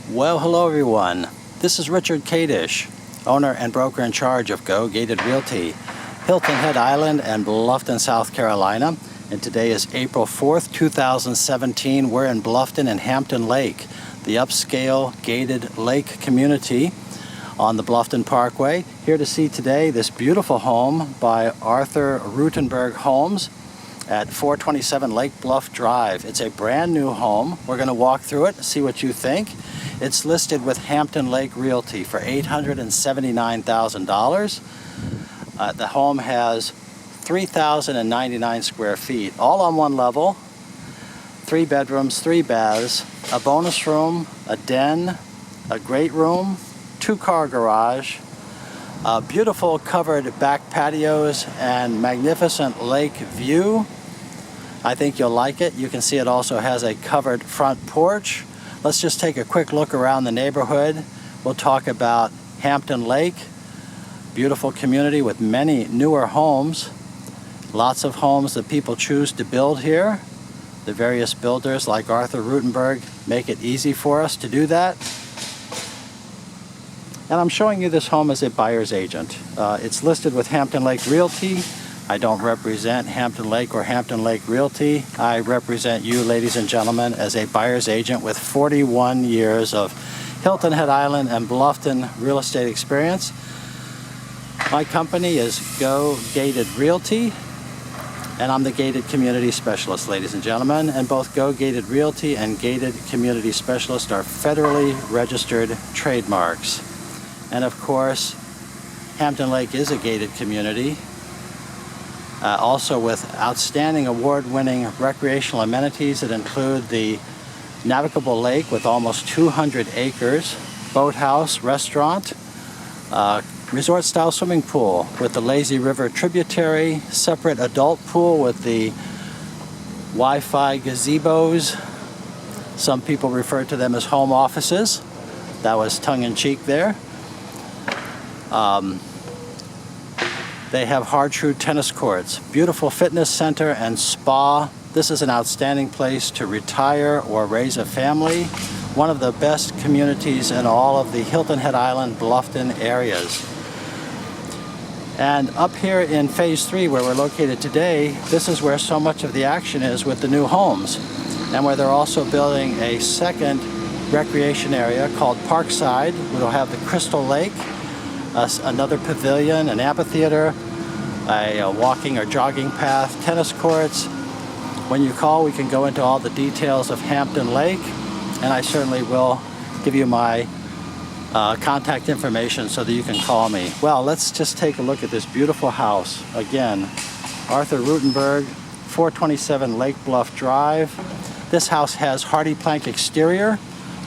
Well, hello everyone. This is Richard Kadish, owner and broker in charge of Go Gated Realty, Hilton Head Island and Bluffton, South Carolina. And today is April 4th, 2017. We're in Bluffton and Hampton Lake, the upscale gated lake community on the Bluffton Parkway. Here to see today this beautiful home by Arthur Rutenberg Homes at 427 Lake Bluff Drive. It's a brand new home. We're going to walk through it, see what you think. It's listed with Hampton Lake Realty for $879,000. The home has 3,099 square feet, all on one level, 3 bedrooms, 3 baths, a bonus room, a den, a great room, 2-car garage, beautiful covered back patios, and magnificent lake view. I think you'll like it. You can see it also has a covered front porch. Let's just take a quick look around the neighborhood. We'll talk about Hampton Lake, beautiful community with many newer homes. Lots of homes that people choose to build here. The various builders like Arthur Rutenberg make it easy for us to do that. And I'm showing you this home as a buyer's agent. It's listed with Hampton Lake Realty. I don't represent Hampton Lake or Hampton Lake Realty. I represent you, ladies and gentlemen, as a buyer's agent with 41 years of Hilton Head Island and Bluffton real estate experience. My company is Go Gated Realty, and I'm the Gated Community Specialist, ladies and gentlemen. And both Go Gated Realty and Gated Community Specialist are federally registered trademarks. And of course, Hampton Lake is a gated community, also with outstanding award-winning recreational amenities that include the navigable lake with almost 200 acres, boathouse, restaurant, resort-style swimming pool with the lazy river tributary, separate adult pool with the Wi-Fi gazebos. Some people refer to them as home offices. That was tongue-in-cheek there. They have Hard-Tru tennis courts, beautiful fitness center and spa. This is an outstanding place to retire or raise a family. One of the best communities in all of the Hilton Head Island, Bluffton areas. And up here in Phase 3, where we're located today, this is where so much of the action is with the new homes, and where they're also building a second recreation area called Parkside. We'll have the Crystal Lake, another pavilion, an amphitheater, a walking or jogging path, tennis courts. When you call, we can go into all the details of Hampton Lake, and I certainly will give you my contact information so that you can call me. Well, let's just take a look at this beautiful house. Again, Arthur Rutenberg, 427 Lake Bluff Drive. This house has hardy plank exterior,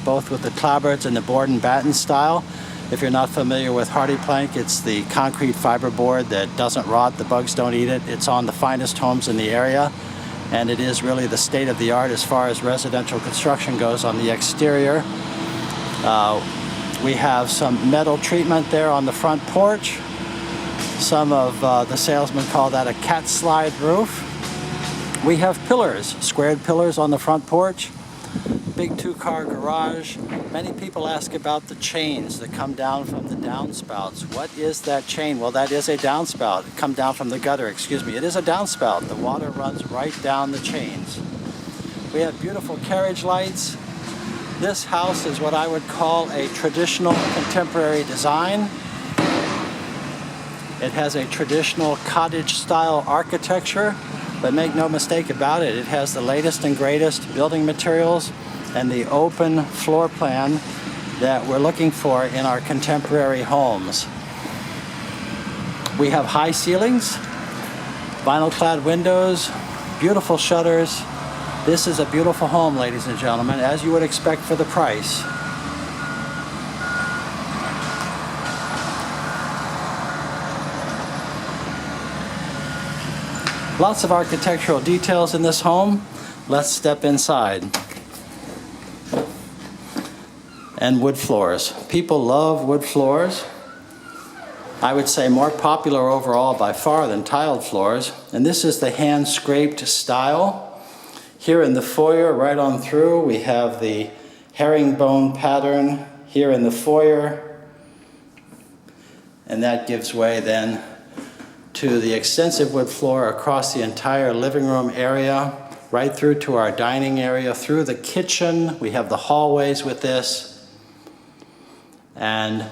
both with the clapboards and the board and batten style. If you're not familiar with hardy plank, it's the concrete fiberboard that doesn't rot, the bugs don't eat it. It's on the finest homes in the area, and it is really the state of the art as far as residential construction goes on the exterior. We have some metal treatment there on the front porch. Some of the salesmen call that a cat slide roof. We have pillars, squared pillars on the front porch. Big 2-car garage. Many people ask about the chains that come down from the downspouts. What is that chain? Well, that is a downspout. Come down from the gutter, excuse me. It is a downspout. The water runs right down the chains. We have beautiful carriage lights. This house is what I would call a traditional contemporary design. It has a traditional cottage-style architecture, but make no mistake about it, it has the latest and greatest building materials and the open floor plan that we're looking for in our contemporary homes. We have high ceilings, vinyl-clad windows, beautiful shutters. This is a beautiful home, ladies and gentlemen, as you would expect for the price. Lots of architectural details in this home. Let's step inside. And wood floors. People love wood floors. I would say more popular overall by far than tiled floors. And this is the hand-scraped style. Here in the foyer, right on through, we have the herringbone pattern here in the foyer. And that gives way then to the extensive wood floor across the entire living room area, right through to our dining area, through the kitchen. We have the hallways with this. And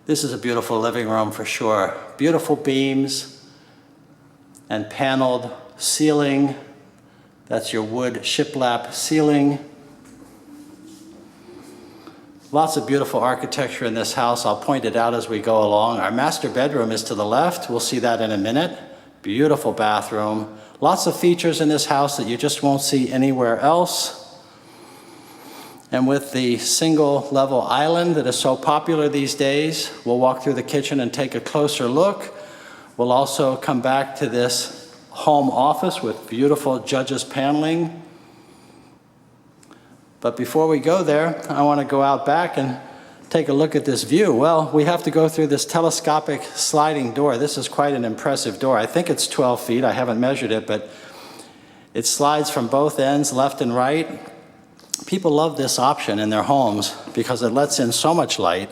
this is a beautiful living room for sure. Beautiful beams and paneled ceiling. That's your wood shiplap ceiling. Lots of beautiful architecture in this house. I'll point it out as we go along. Our master bedroom is to the left. We'll see that in a minute. Beautiful bathroom. Lots of features in this house that you just won't see anywhere else. And with the single level island that is so popular these days, we'll walk through the kitchen and take a closer look. We'll also come back to this home office with beautiful judges paneling. But before we go there, I want to go out back and take a look at this view. Well, we have to go through this telescopic sliding door. This is quite an impressive door. I think it's 12 feet. I haven't measured it, but it slides from both ends, left and right. People love this option in their homes because it lets in so much light.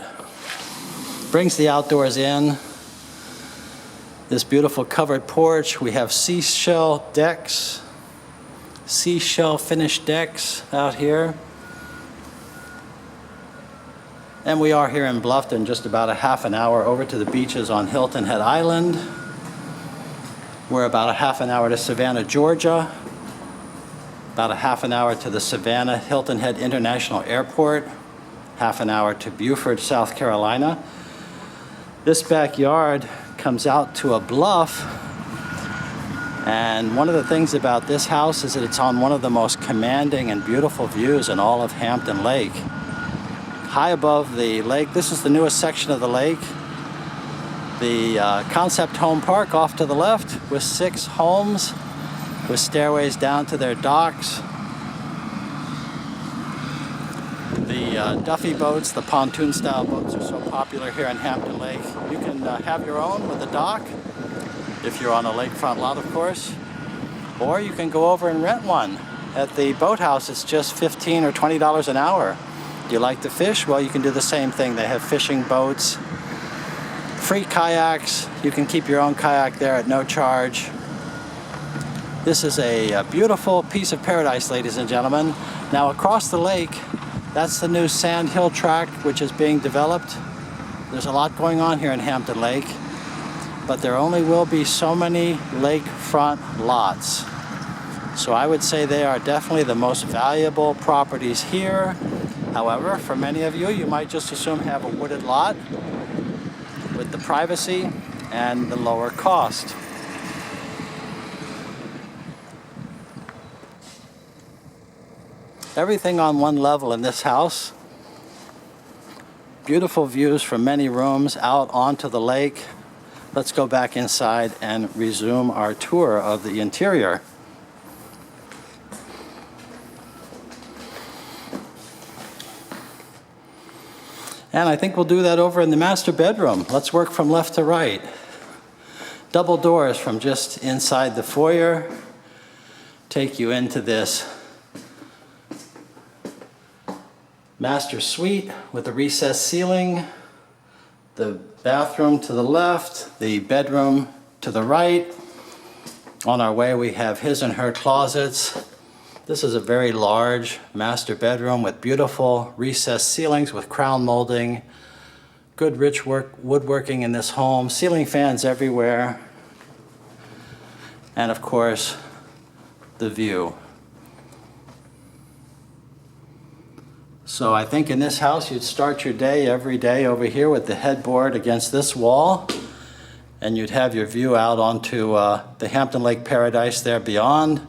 Brings the outdoors in. This beautiful covered porch. We have seashell decks, seashell finished decks out here. And we are here in Bluffton, just about a half an hour over to the beaches on Hilton Head Island. We're about a half an hour to Savannah, Georgia. About a half an hour to the Savannah Hilton Head International Airport. Half an hour to Beaufort, South Carolina. This backyard comes out to a bluff. And one of the things about this house is that it's on one of the most commanding and beautiful views in all of Hampton Lake. High above the lake, this is the newest section of the lake. The Concept Home Park off to the left with 6 homes with stairways down to their docks. The Duffy boats, the pontoon style boats are so popular here in Hampton Lake. You can have your own with a dock if you're on a lakefront lot, of course. Or you can go over and rent one. At the boathouse, it's just $15 or $20 an hour. Do you like to fish? Well, you can do the same thing. They have fishing boats, free kayaks. You can keep your own kayak there at no charge. This is a beautiful piece of paradise, ladies and gentlemen. Now across the lake, that's the new Sand Hill track, which is being developed. There's a lot going on here in Hampton Lake, but there only will be so many lakefront lots. So I would say they are definitely the most valuable properties here. However, for many of you, you might just assume have a wooded lot with the privacy and the lower cost. Everything on one level in this house. Beautiful views from many rooms out onto the lake. Let's go back inside and resume our tour of the interior. And I think we'll do that over in the master bedroom. Let's work from left to right. Double doors from just inside the foyer take you into this master suite with a recessed ceiling, the bathroom to the left, the bedroom to the right. On our way, we have his and her closets. This is a very large master bedroom with beautiful recessed ceilings with crown molding. Good rich woodworking in this home, ceiling fans everywhere. And of course, the view. So I think in this house, you'd start your day every day over here with the headboard against this wall, and you'd have your view out onto the Hampton Lake Paradise there beyond.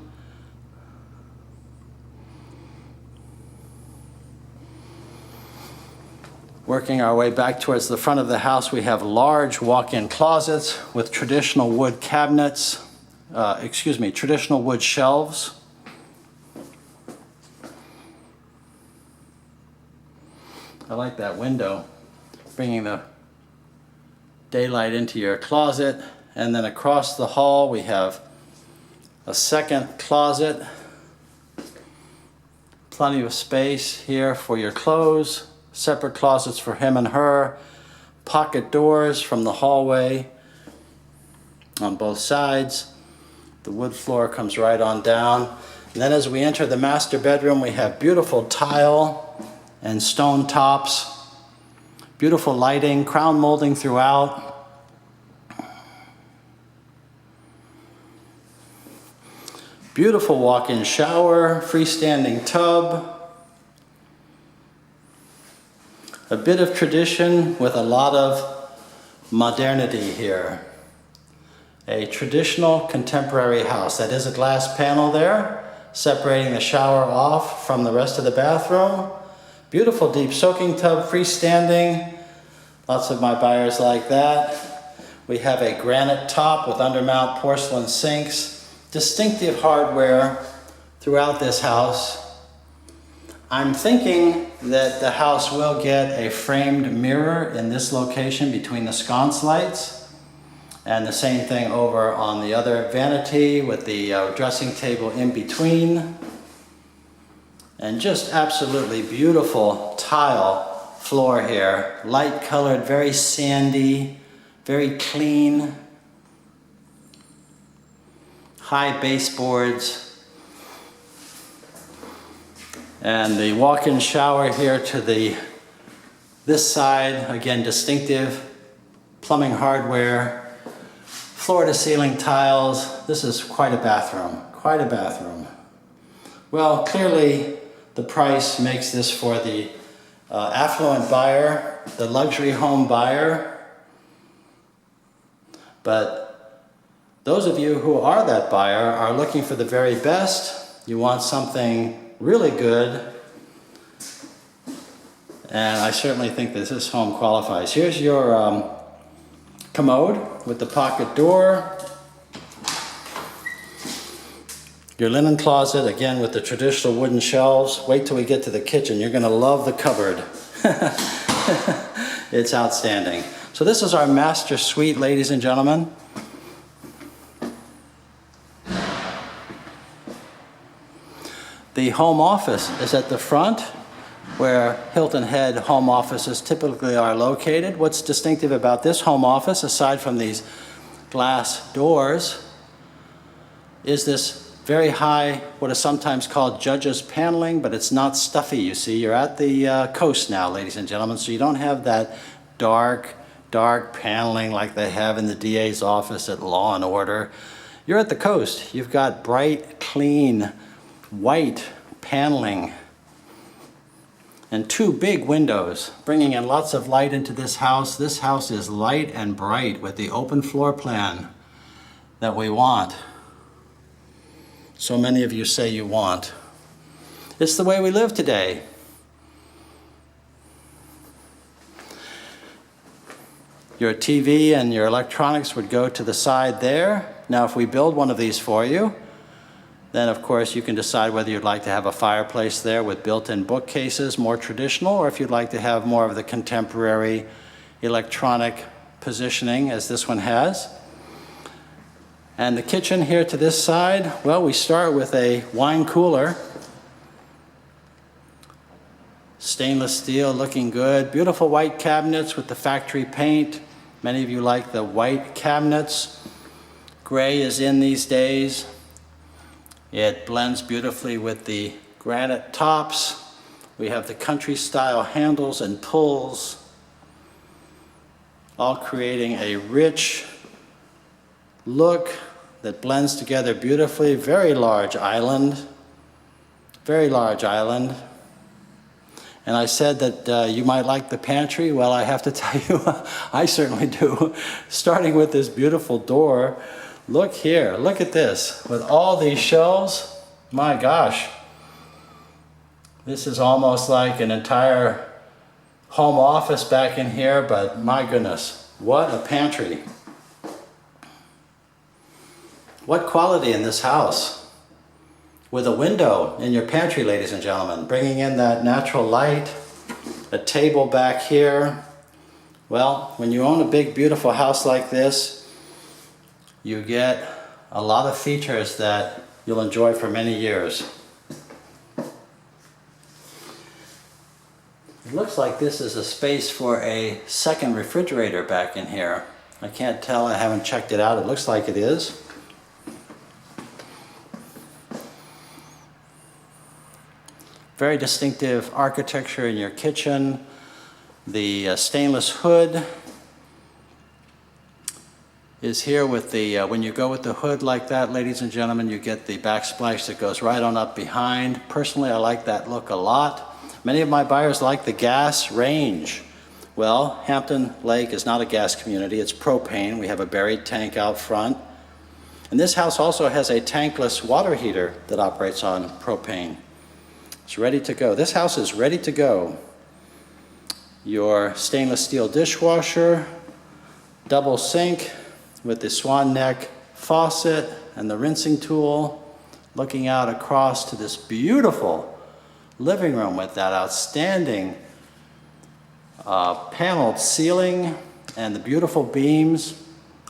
Working our way back towards the front of the house, we have large walk-in closets with traditional wood cabinets, traditional wood shelves. I like that window, bringing the daylight into your closet. And then across the hall, we have a second closet, Plenty of space here for your clothes, separate closets for him and her, pocket doors from the hallway on both sides. The wood floor comes right on down. And then as we enter the master bedroom, we have beautiful tile and stone tops, beautiful lighting, crown molding throughout. Beautiful walk-in shower, freestanding tub. A bit of tradition with a lot of modernity here. A traditional contemporary house. That is a glass panel there, separating the shower off from the rest of the bathroom. Beautiful deep soaking tub, freestanding. Lots of my buyers like that. We have a granite top with undermount porcelain sinks. Distinctive hardware throughout this house. I'm thinking that the house will get a framed mirror in this location between the sconce lights, and the same thing over on the other vanity with the dressing table in between. And just absolutely beautiful tile floor here. Light colored, very sandy, very clean. High baseboards, and the walk-in shower here to this side, again distinctive plumbing hardware, floor-to-ceiling tiles. This is quite a bathroom, quite a bathroom. Well, clearly the price makes this for the affluent buyer, the luxury home buyer, but those of you who are that buyer are looking for the very best. You want something really good. And I certainly think that this home qualifies. Here's your commode with the pocket door. Your linen closet, again with the traditional wooden shelves. Wait till we get to the kitchen. You're going to love the cupboard. It's outstanding. So this is our master suite, ladies and gentlemen. The home office is at the front, where Hilton Head home offices typically are located. What's distinctive about this home office, aside from these glass doors, is this very high, what is sometimes called judge's paneling, but it's not stuffy, you see. You're at the coast now, ladies and gentlemen, so you don't have that dark paneling like they have in the DA's office at Law and Order. You're at the coast. You've got bright, clean, white paneling and two big windows, bringing in lots of light into this house. This house is light and bright with the open floor plan that we want. So many of you say you want. It's the way we live today. Your TV and your electronics would go to the side there. Now, if we build one of these for you, then of course you can decide whether you'd like to have a fireplace there with built-in bookcases, more traditional, or if you'd like to have more of the contemporary electronic positioning as this one has. And the kitchen here to this side, well, we start with a wine cooler. Stainless steel, looking good. Beautiful white cabinets with the factory paint. Many of you like the white cabinets. Gray is in these days. It blends beautifully with the granite tops. We have the country style handles and pulls, all creating a rich look that blends together beautifully. Very large island, very large island. And I said that you might like the pantry. Well, I have to tell you, I certainly do. Starting with this beautiful door. Look here, look at this. With all these shelves, my gosh. This is almost like an entire home office back in here, but my goodness, what a pantry. What quality in this house. With a window in your pantry, ladies and gentlemen, bringing in that natural light, a table back here. Well, when you own a big, beautiful house like this, you get a lot of features that you'll enjoy for many years. It looks like this is a space for a second refrigerator back in here. I can't tell, I haven't checked it out. It looks like it is. Very distinctive architecture in your kitchen. The stainless hood is here with the, when you go with the hood like that, ladies and gentlemen, you get the backsplash that goes right on up behind. Personally, I like that look a lot. Many of my buyers like the gas range. Well, Hampton Lake is not a gas community, it's propane. We have a buried tank out front. And this house also has a tankless water heater that operates on propane. It's ready to go. This house is ready to go. Your stainless steel dishwasher, double sink with the swan neck faucet and the rinsing tool, looking out across to this beautiful living room with that outstanding paneled ceiling and the beautiful beams,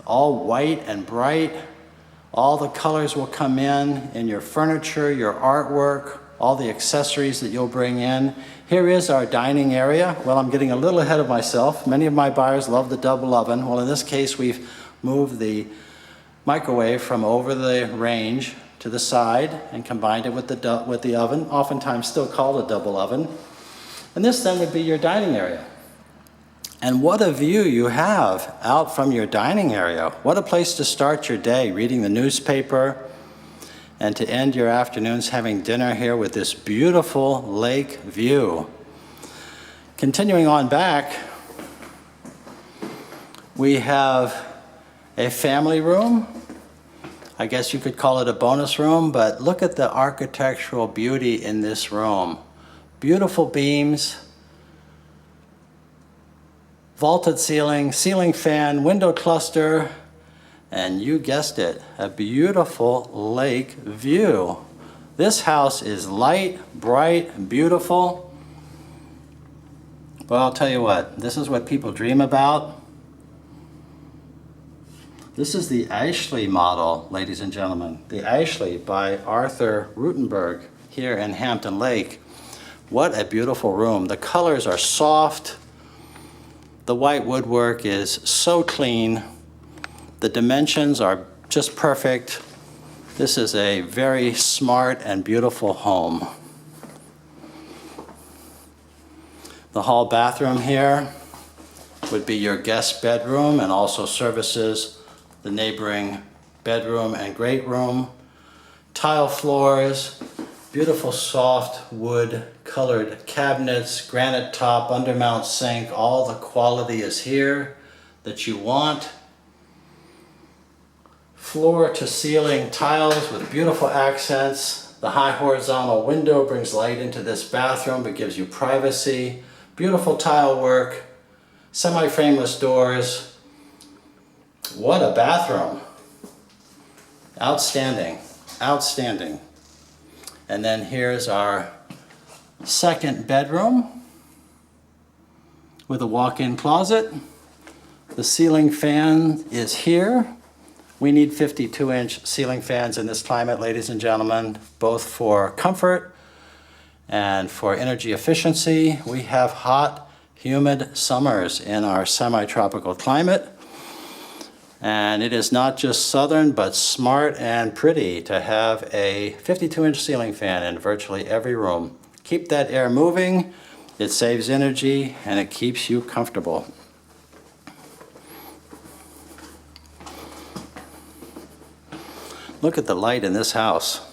all white and bright. All the colors will come in your furniture, your artwork, all the accessories that you'll bring in. Here is our dining area. Well, I'm getting a little ahead of myself. Many of my buyers love the double oven. Well, in this case, we've moved the microwave from over the range to the side and combined it with the oven, oftentimes still called a double oven. And this then would be your dining area. And what a view you have out from your dining area. What a place to start your day, reading the newspaper, and to end your afternoons having dinner here with this beautiful lake view. Continuing on back, we have a family room. I guess you could call it a bonus room, but look at the architectural beauty in this room. Beautiful beams, vaulted ceiling, ceiling fan, window cluster, and you guessed it, a beautiful lake view. This house is light, bright, beautiful. Well, I'll tell you what, this is what people dream about. This is the Ashley model, ladies and gentlemen. The Ashley by Arthur Rutenberg here in Hampton Lake. What a beautiful room. The colors are soft. The white woodwork is so clean. The dimensions are just perfect. This is a very smart and beautiful home. The hall bathroom here would be your guest bedroom and also services the neighboring bedroom and great room. Tile floors, beautiful soft wood colored cabinets, granite top, undermount sink. All the quality is here that you want. Floor to ceiling tiles with beautiful accents. The high horizontal window brings light into this bathroom but gives you privacy. Beautiful tile work, semi-frameless doors. What a bathroom. Outstanding, outstanding. And then here's our second bedroom with a walk-in closet. The ceiling fan is here. We need 52-inch ceiling fans in this climate, ladies and gentlemen, both for comfort and for energy efficiency. We have hot, humid summers in our semi-tropical climate. And it is not just southern, but smart and pretty to have a 52-inch ceiling fan in virtually every room. Keep that air moving, it saves energy, and it keeps you comfortable. Look at the light in this house.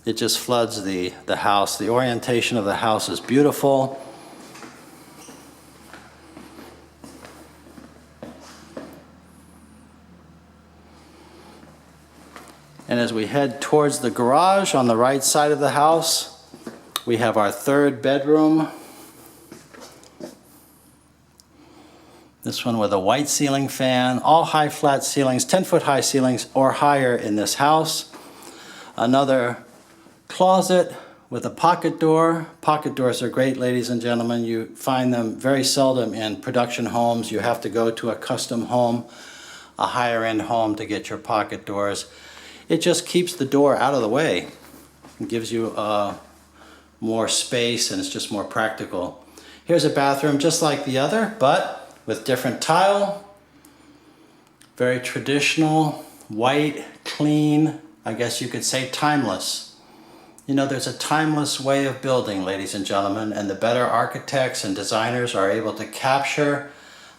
It just floods the house. The orientation of the house is beautiful. And as we head towards the garage on the right side of the house, we have our third bedroom. This one with a white ceiling fan, all high flat ceilings, 10-foot high ceilings or higher in this house. Another closet with a pocket door. Pocket doors are great, ladies and gentlemen. You find them very seldom in production homes. You have to go to a custom home, a higher end home to get your pocket doors. It just keeps the door out of the way. It gives you more space and it's just more practical. Here's a bathroom just like the other, but with different tile. Very traditional, white, clean, I guess you could say timeless. You know, there's a timeless way of building, ladies and gentlemen, and the better architects and designers are able to capture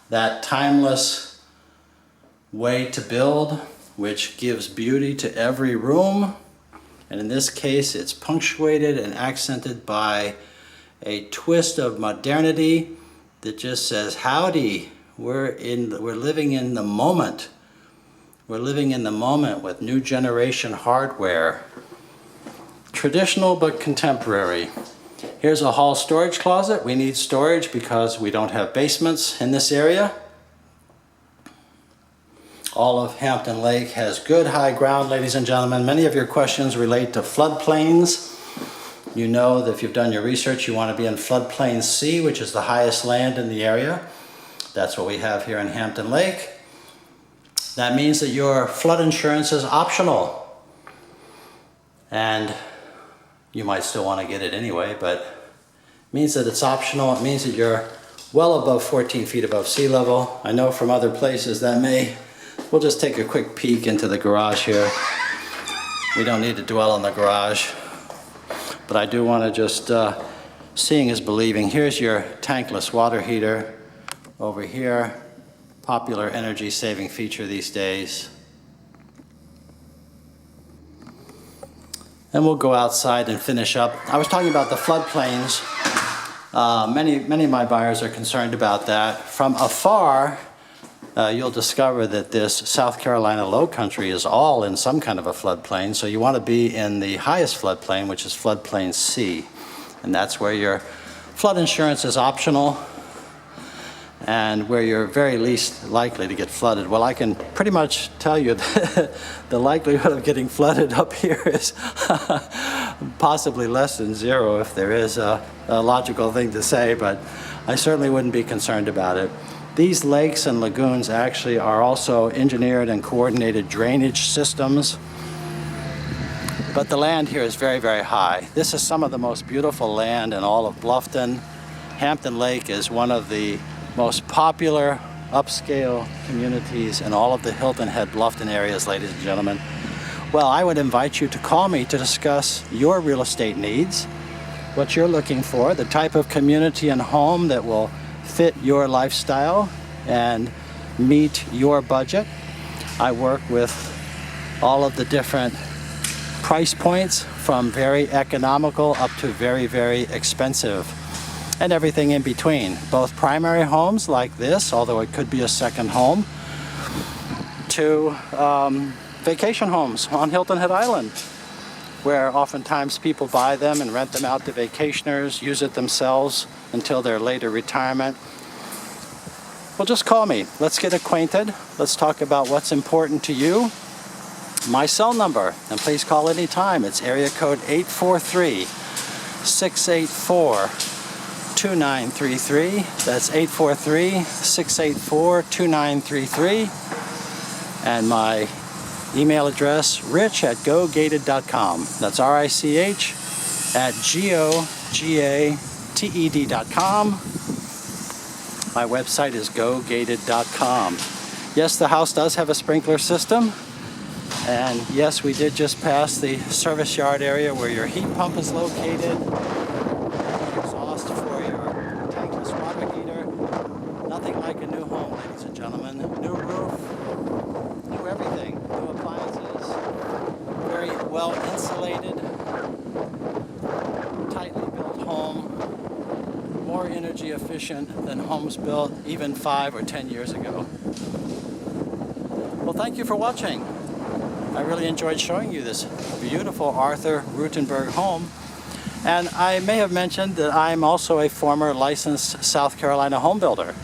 that timeless way to build, which gives beauty to every room. And in this case, it's punctuated and accented by a twist of modernity that just says, howdy, we're living in the moment. We're living in the moment with new generation hardware. Traditional but contemporary. Here's a hall storage closet. We need storage because we don't have basements in this area. All of Hampton Lake has good high ground, ladies and gentlemen. Many of your questions relate to floodplains. You know that if you've done your research, you want to be in floodplain C, which is the highest land in the area. That's what we have here in Hampton Lake. That means that your flood insurance is optional. And you might still want to get it anyway, but it means that it's optional. It means that you're well above 14 feet above sea level. I know from other places that we'll just take a quick peek into the garage here. We don't need to dwell on the garage, but I do want to just, seeing is believing. Here's your tankless water heater over here. Popular energy saving feature these days. And we'll go outside and finish up. I was talking about the floodplains. Many of my buyers are concerned about that. From afar, you'll discover that this South Carolina low country is all in some kind of a floodplain. So you want to be in the highest floodplain, which is floodplain C. And that's where your flood insurance is optional and where you're very least likely to get flooded. Well, I can pretty much tell you that the likelihood of getting flooded up here is possibly less than zero, if there is a logical thing to say, but I certainly wouldn't be concerned about it. These lakes and lagoons actually are also engineered and coordinated drainage systems, but the land here is very, very high. This is some of the most beautiful land in all of Bluffton. Hampton Lake is one of the most popular upscale communities in all of the Hilton Head Bluffton areas, ladies and gentlemen. Well, I would invite you to call me to discuss your real estate needs, what you're looking for, the type of community and home that will fit your lifestyle and meet your budget. I work with all of the different price points from very economical up to very, very expensive, and everything in between. Both primary homes like this, although it could be a second home, to vacation homes on Hilton Head Island, where oftentimes people buy them and rent them out to vacationers, use it themselves until their later retirement. Well, just call me. Let's get acquainted. Let's talk about what's important to you. My cell number, and please call anytime. It's area code 843-684-2933. That's 843-684-2933. And my email address, rich@gogated.com. That's rich@gogated.com. My website is gogated.com. Yes, the house does have a sprinkler system. And yes, we did just pass the service yard area where your heat pump is located. Exhaust for your tankless water heater. Nothing like a new home, ladies and gentlemen. New roof, new everything, new appliances. Very well insulated, tightly built home. More energy efficient than homes built even 5 or 10 years ago. Well, thank you for watching. I really enjoyed showing you this beautiful Arthur Rutenberg home. And I may have mentioned that I'm also a former licensed South Carolina home builder.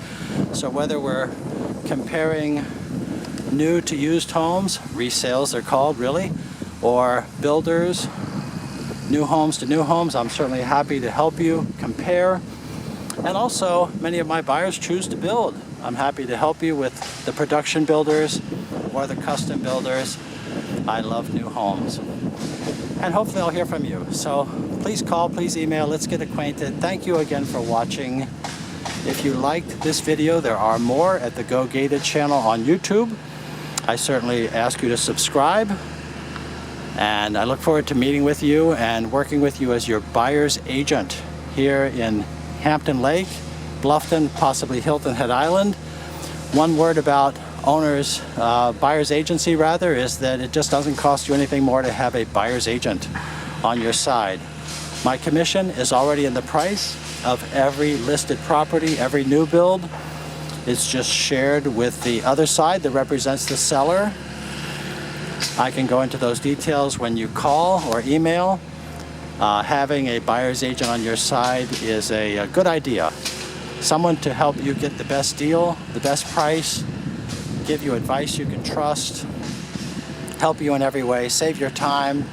So whether we're comparing new to used homes, resales they're called really, or builders, new homes to new homes, I'm certainly happy to help you compare. And also, many of my buyers choose to build. I'm happy to help you with the production builders or the custom builders. I love new homes. And hopefully I'll hear from you. So please call, please email, let's get acquainted. Thank you again for watching. If you liked this video, there are more at the Go Gated channel on YouTube. I certainly ask you to subscribe, and I look forward to meeting with you and working with you as your buyer's agent here in Hampton Lake, Bluffton, possibly Hilton Head Island. One word about owner's buyer's agency rather is that it just doesn't cost you anything more to have a buyer's agent on your side. My commission is already in the price of every listed property, every new build. It's just shared with the other side that represents the seller. I can go into those details when you call or email. Having a buyer's agent on your side is a good idea. Someone to help you get the best deal, the best price, give you advice you can trust, help you in every way, save your time,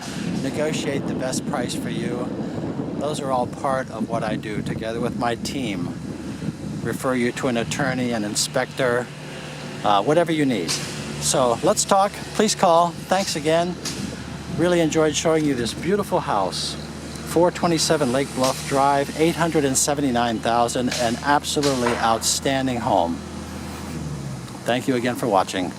negotiate the best price for you. Those are all part of what I do together with my team. Refer you to an attorney, an inspector, whatever you need. So let's talk. Please call. Thanks again. Really enjoyed showing you this beautiful house. 427 Lake Bluff Drive, $879,000, an absolutely outstanding home. Thank you again for watching.